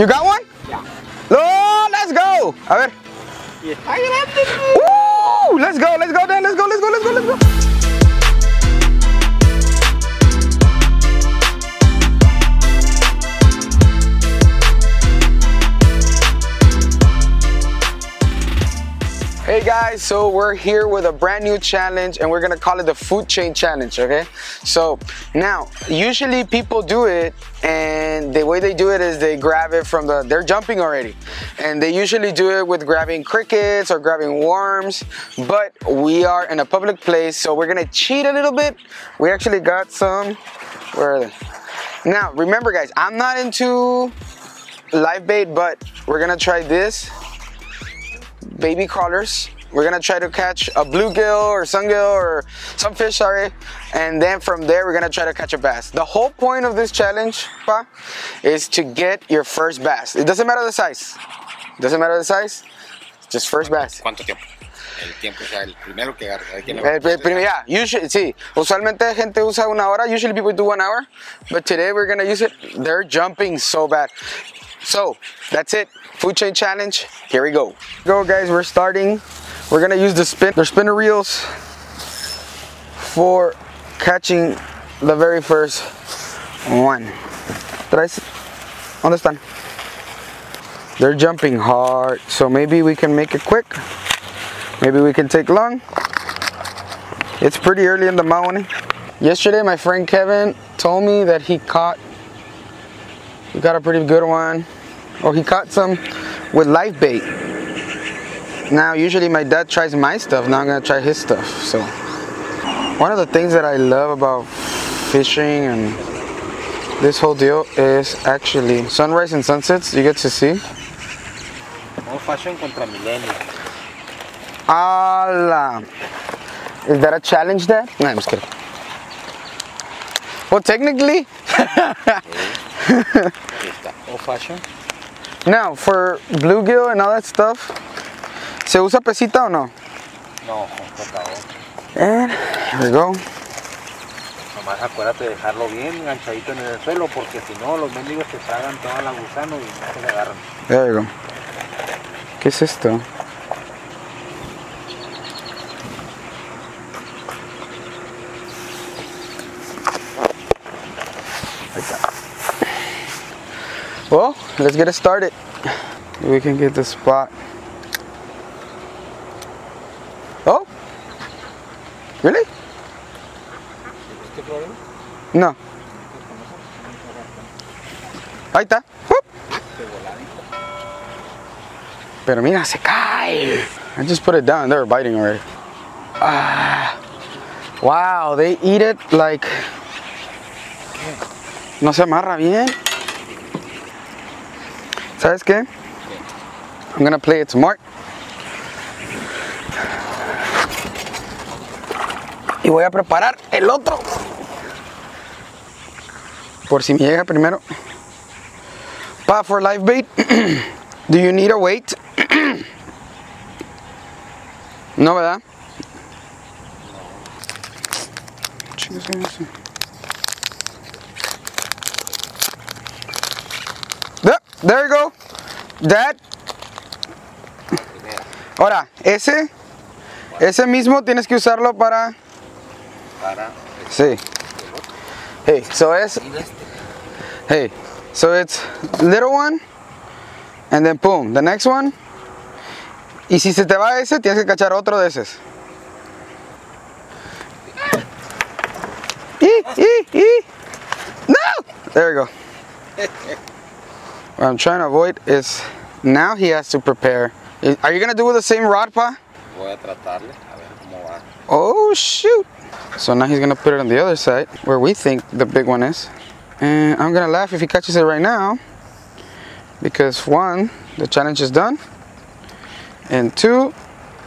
You got one? Yeah. Oh, let's go. A ver. Woo! Let's go, Dan. Let's go. Hey guys, so we're here with a brand new challenge and we're gonna call it the food chain challenge, okay? So now, usually people do it and the way they do it is they grab it from they're jumping already. And they usually do it with grabbing crickets or grabbing worms, but we are in a public place, so we're gonna cheat a little bit. We actually got some, where are they? Now, remember guys, I'm not into live bait, but we're gonna try this. Baby crawlers. We're gonna try to catch a bluegill or sungill or some fish, sorry, and then from there we're gonna try to catch a bass. The whole point of this challenge, Pa, is to get your first bass. It doesn't matter the size. Just first bass. ¿Cuánto tiempo? El tiempo, o sea, el primero que agarre. Yeah, usually, sí. Usualmente gente usa una hora. Usually people do 1 hour, but today we're gonna use it. They're jumping so bad. So that's it. Food chain challenge. Here we go. Go guys, we're starting. We're gonna use the spinner reels for catching the very first one. ¿Dónde están? They're jumping hard, so maybe we can make it quick. Maybe we can take long. It's pretty early in the morning. Yesterday, my friend Kevin told me that he got a pretty good one. Or he caught some with live bait. Now, usually my dad tries my stuff. Now I'm gonna try his stuff. So, one of the things that I love about fishing and this whole deal is actually sunrise and sunsets. You get to see. Old fashion contra millennial. Allah. Is that a challenge, Dad? No, I'm just kidding. Well, technically. Old fashion. Now, for bluegill and all that stuff, ¿se usa pesita o no? No, con tocador. And here we go. Nomás acuérdate de dejarlo bien enganchadito en el suelo porque si no los mendigos te tragan toda la gusano y no se le agarran. There you go. ¿Qué es esto? Well, let's get it started. We can get the spot. Oh? Really? No. Ahí está. Pero mira, se cae. I just put it down. They were biting already. Wow, they eat it like... No se amarra bien. ¿Sabes qué? I'm gonna play it smart. Y voy a preparar el otro. Por si me llega primero. Pa, for live bait, do you need a weight? No, ¿verdad? There you go. That. Ahora, ese mismo tienes que usarlo para. Sí. Hey, so it's little one, and then boom, the next one. Y si se te va ese, tienes que cachar otro de esos. No! There you go. What I'm trying to avoid is now he has to prepare. Are you gonna do with the same rod, Pa? Voy a tratarle, a ver cómo va. Oh shoot! So now he's gonna put it on the other side where we think the big one is. And I'm gonna laugh if he catches it right now, because 1, the challenge is done, and 2,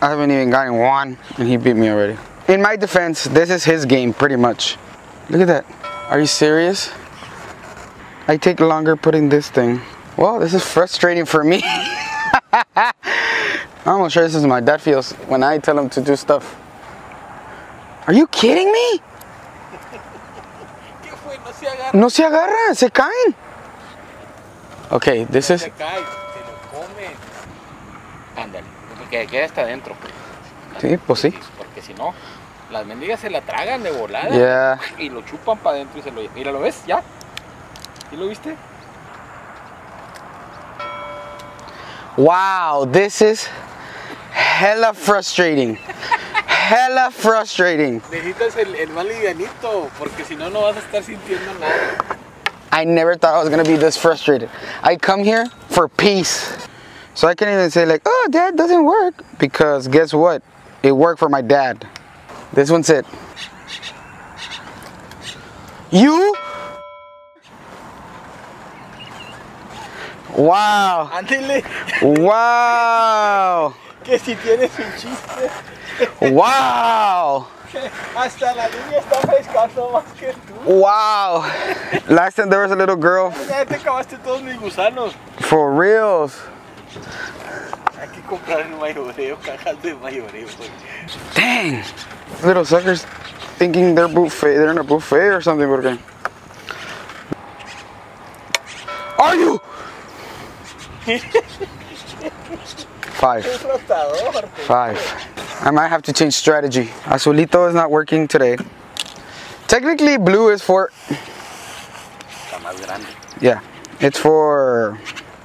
I haven't even gotten 1 and he beat me already. In my defense, this is his game pretty much. Look at that. Are you serious? I take longer putting this thing. Well, this is frustrating for me. I'm almost sure this is how my dad feels when I tell him to do stuff. Are you kidding me? No se agarra, se caen. Okay, this is. Se cae, se lo come. Ándale, que quede hasta adentro. Sí, pues sí. Porque si no, las mendigas se la tragan de volada. Yeah. Y lo chupan para adentro y se lo llevan. Mira, ¿lo ves? ¿Ya? ¿Sí lo viste? Wow, this is hella frustrating. Hella frustrating. Necesitas el más livianito, porque si no, no vas a estar sintiendo nada. I never thought I was gonna be this frustrated. I come here for peace. So I can't even say like, oh, Dad, doesn't work. Because guess what? It worked for my dad. This one's it. You? Wow. Ándale. Wow. Que si tienes un chiste. Wow. Hasta la niña está pescando más que tú. Wow. Last time there was a little girl. Ya te acabaste todos mis gusanos. For reals. Hay que comprar el mayoreo, cajas de mayoreo. Dang. Little suckers thinking they're in a buffet or something. Porque... Are you? 5. 5. I might have to change strategy. Azulito is not working today. Technically, blue is for. Está más grande. Yeah, it's for.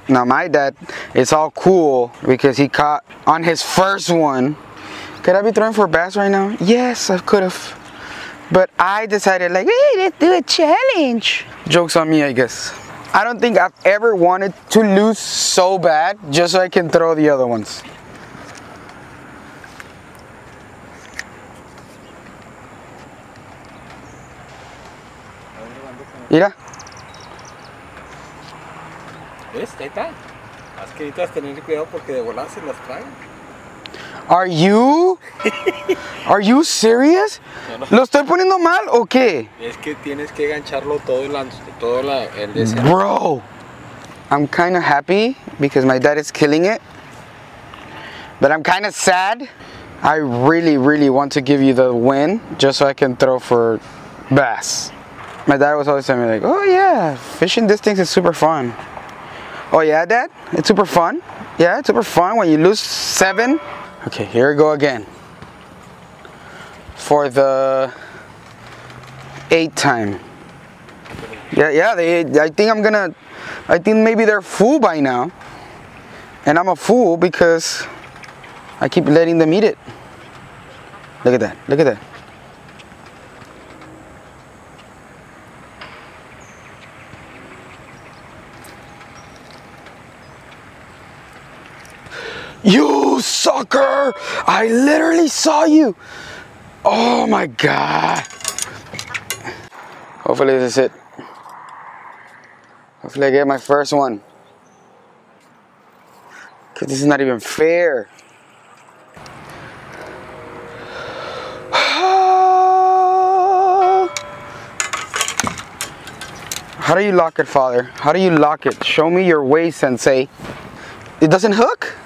Now my dad, it's all cool because he caught on his first one. Could I be throwing for bass right now? Yes, I could have. But I decided like, hey, let's do a challenge. Joke's on me, I guess. I don't think I've ever wanted to lose so bad just so I can throw the other ones. Mira. ¿Ves? Ahí está. Más que necesitas tener cuidado porque de volada se las tragan. Are you serious? No. ¿Lo estoy poniendo mal o qué? Es que tienes que gancharlo todo el deseo. Bro, I'm kind of happy because my dad is killing it. But I'm kind of sad. I really, really want to give you the win just so I can throw for bass. My dad was always telling me like, oh yeah, fishing this thing is super fun. Oh yeah, Dad? It's super fun? Yeah, it's super fun when you lose 7. Okay, here we go again. For the 8th time. Yeah, I think maybe they're full by now. And I'm a fool because I keep letting them eat it. Look at that, look at that. You sucker! I literally saw you. Oh my God. Hopefully this is it. Hopefully I get my first one. Cause this is not even fair. How do you lock it, Father? How do you lock it? Show me your way, Sensei. It doesn't hook?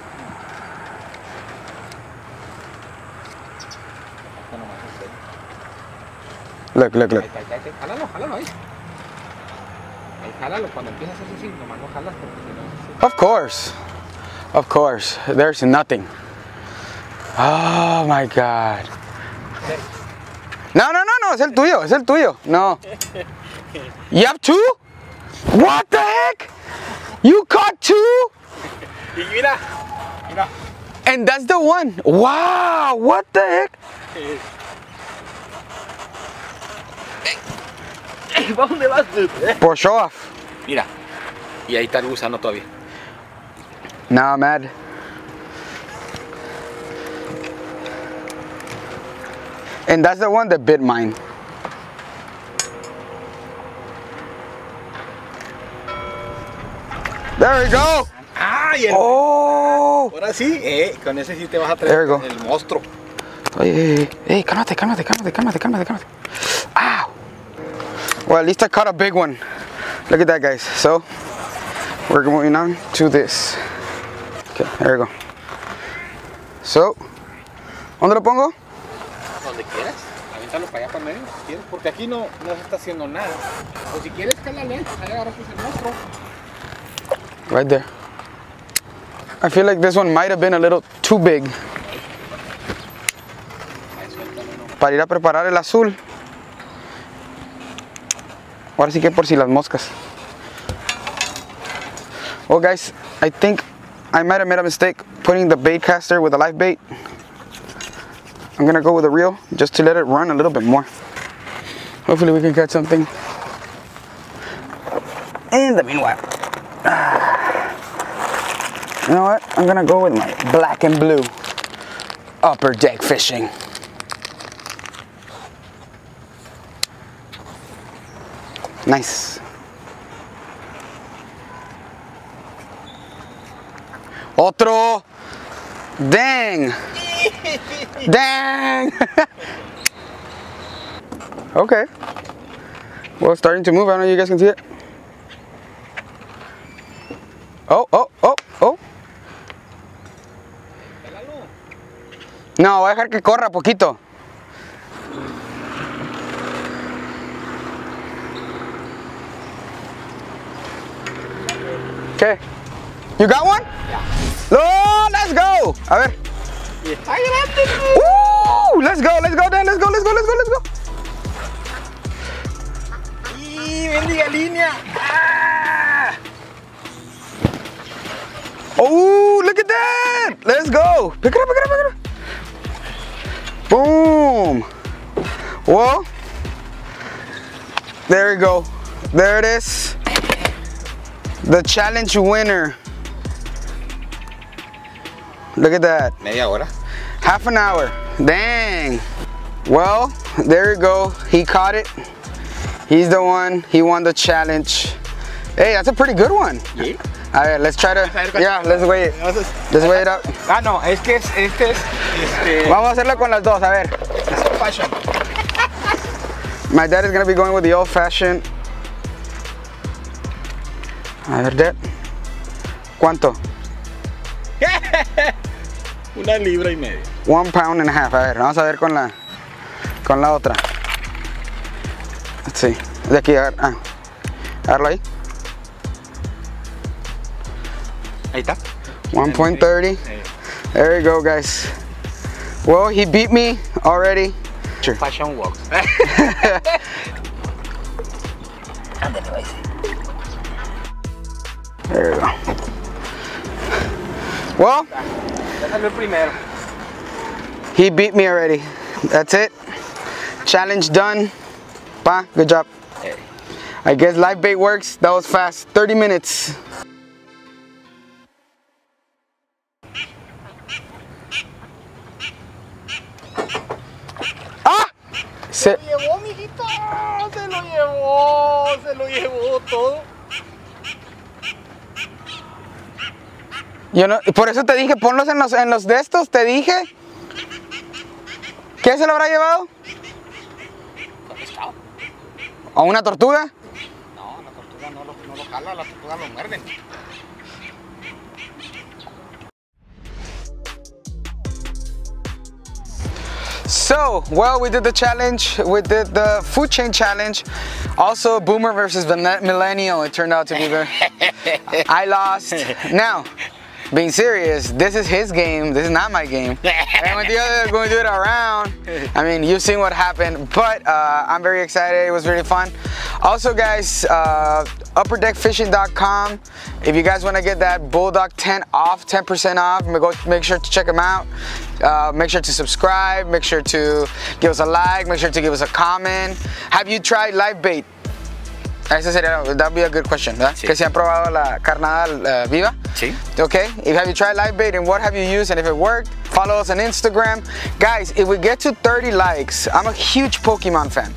Look. Jálalo ahí. Ahí jálalo, cuando empiezas así, nomás no jalas porque si no... Of course, there's nothing. Oh my God. No, es el tuyo, no. You have 2? What the heck? You caught 2? Y mira. And that's the one. Wow, what the heck? ¿Para dónde vas tú? Por show off. Mira, y ahí está el gusano todavía. Now I'm mad. And that's the one that bit mine. There we go. ¡Ay! Oh. Ahora sí, con ese sí te vas a traer el monstruo. Hey, cálmate. Ow. Well, at least I caught a big one. Look at that, guys. So, we're going on to this. Okay, there we go. So, ¿dónde lo pongo? Donde quieras. Avéntalo para allá para medio, si quieres. Porque aquí no se está haciendo nada. O si quieres, cálale. Ahí agarras el monstruo. Right there. I feel like this one might have been a little too big. Para ir a preparar el azul. Ahora sí que por si las moscas. Well guys, I think I might have made a mistake putting the bait caster with the live bait. I'm gonna go with a reel just to let it run a little bit more. Hopefully we can catch something in the meanwhile. You know what? I'm gonna go with my black and blue upper deck fishing. Nice. Otro. Dang. Dang. Okay. Well, starting to move. I don't know if you guys can see it. Oh, oh, oh, oh. No, voy a dejar que corra poquito. Okay. You got one? Yeah. Oh, let's go. A ver. Woo! Let's go, Dan. Let's go. Y bendiga línea. Ah. Oh, look at that. Let's go. Pick it up. Boom. Well, there we go. There it is. The challenge winner. Look at that. Media hora. Half an hour. Dang. Well, there you go. He caught it. He's the one. He won the challenge. Hey, that's a pretty good one. Yeah. A ver, let's try to. Yeah, let's weigh it. Let's weigh it up. Ah, no, es que este es. Vamos a hacerlo con las dos. A ver. Fashion. My dad is gonna be going with the old fashioned. A ver, Dad. ¿Cuánto? 1,5 libras. 1.5 pounds. A ver, vamos a ver con la otra. Sí, de aquí, a ver. Ah, agarlo ahí. Ahí está. 1.30. There you go, guys. Well, he beat me already. Sure. Fashion works. There you go. Well, he beat me already. That's it. Challenge done. Pa, good job. I guess live bait works. That was fast. 30 minutes. Ah! Se lo llevó, mijito. Se lo llevó todo. Yo no, por eso te dije, ponlos en los de estos, te dije. ¿Qué se lo habrá llevado? ¿O una tortuga? No, la tortuga no lo jala, la tortuga lo muerde. So, well, we did the challenge. We did the food chain challenge. Also, Boomer versus the Millennial. It turned out to be very... I lost. Now, being serious, this is his game. This is not my game. And when the other going to do it around, I mean, you've seen what happened. But I'm very excited. It was really fun. Also, guys, upperdeckfishing.com. If you guys want to get that Bulldog 10 off, 10% off, make sure to check them out. Make sure to subscribe. Make sure to give us a like. Make sure to give us a comment. Have you tried live bait? Esa sería, that would be a good question, ¿verdad? Sí. Que si han probado la carnada viva. Sí. Okay. Have you tried live bait and what have you used and if it worked? Follow us on Instagram. Guys, if we get to 30 likes, I'm a huge Pokemon fan.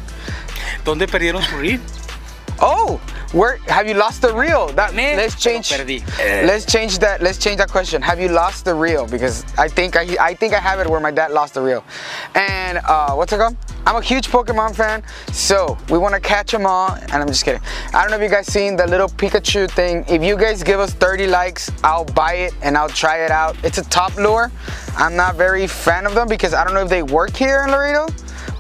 ¿Dónde perdieron su reel? Oh, have you lost the reel? Let's change that. Let's change that question. Have you lost the reel? Because I think I have it where my dad lost the reel. And what's it called? I'm a huge Pokemon fan, so we want to catch them all. And I'm just kidding. I don't know if you guys seen the little Pikachu thing. If you guys give us 30 likes, I'll buy it and I'll try it out. It's a top lure. I'm not very fan of them because I don't know if they work here in Laredo,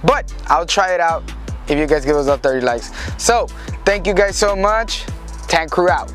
but I'll try it out if you guys give us up 30 likes. So, thank you guys so much. Tank Crew out.